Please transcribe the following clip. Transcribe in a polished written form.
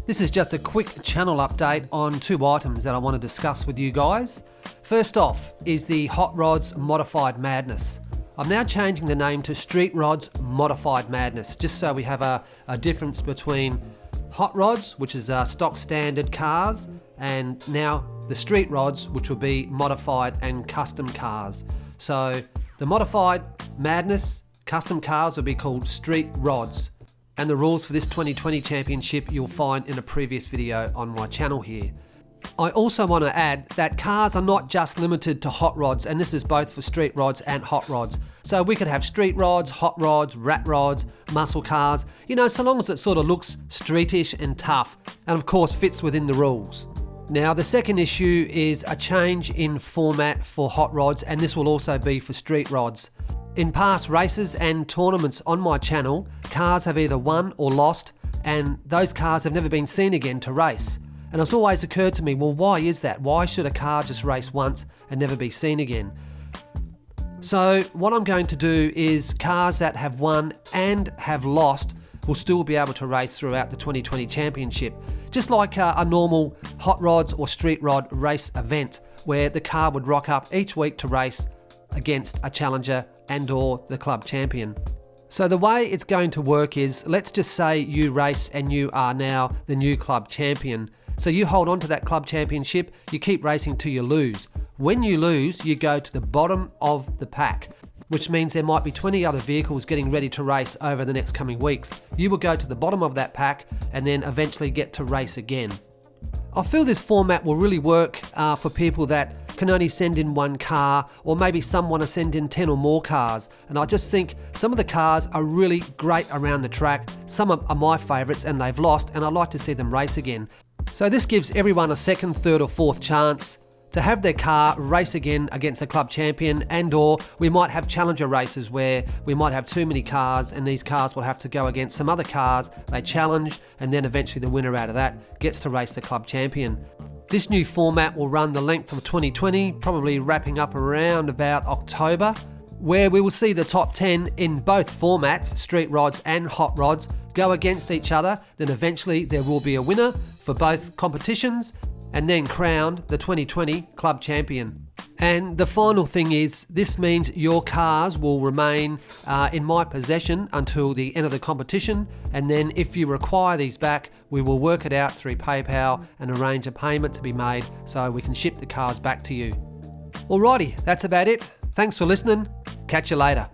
This is just a quick channel update on two items that I want to discuss with you guys. First off is the Hot Rods Modified Madness. I'm now changing the name to Street Rods Modified Madness, just so we have a difference between Hot Rods, which is stock standard cars, and now the Street Rods, which will be modified and custom cars. So the Modified Madness custom cars will be called Street Rods. And the rules for this 2020 championship you'll find in a previous video on my channel here. I also want to add that cars are not just limited to hot rods, and this is both for street rods and hot rods. So we could have street rods, hot rods, rat rods, muscle cars, so long as it sort of looks streetish and tough, and of course fits within the rules. Now the second issue is a change in format for hot rods, and this will also be for street rods. In past races and tournaments on my channel, cars have either won or lost, and those cars have never been seen again to race. And it's always occurred to me, well, why is that? Why should a car just race once and never be seen again? So what I'm going to do is cars that have won and have lost will still be able to race throughout the 2020 championship. Just like a normal hot rods or street rod race event where the car would rock up each week to race against a challenger and or the club champion. So the way it's going to work is, let's just say you race and you are now the new club champion. So you hold on to that club championship, you keep racing till you lose. When you lose, you go to the bottom of the pack, which means there might be 20 other vehicles getting ready to race over the next coming weeks. You will go to the bottom of that pack and then eventually get to race again. I feel this format will really work for people that can only send in one car, or maybe some want to send in 10 or more cars. And I just think some of the cars are really great around the track. Some are my favourites and they've lost, and I'd like to see them race again. So this gives everyone a second, third or fourth chance to have their car race again against a club champion, and or we might have challenger races where we might have too many cars and these cars will have to go against some other cars, they challenge, and then eventually the winner out of that gets to race the club champion. This new format will run the length of 2020, probably wrapping up around about October, where we will see the top 10 in both formats, street rods and hot rods, go against each other. Then eventually there will be a winner for both competitions, and then crowned the 2020 club champion. And the final thing is, this means your cars will remain in my possession until the end of the competition, and then if you require these back, we will work it out through PayPal and arrange a payment to be made so we can ship the cars back to you. Alrighty, that's about it. Thanks for listening. Catch you later.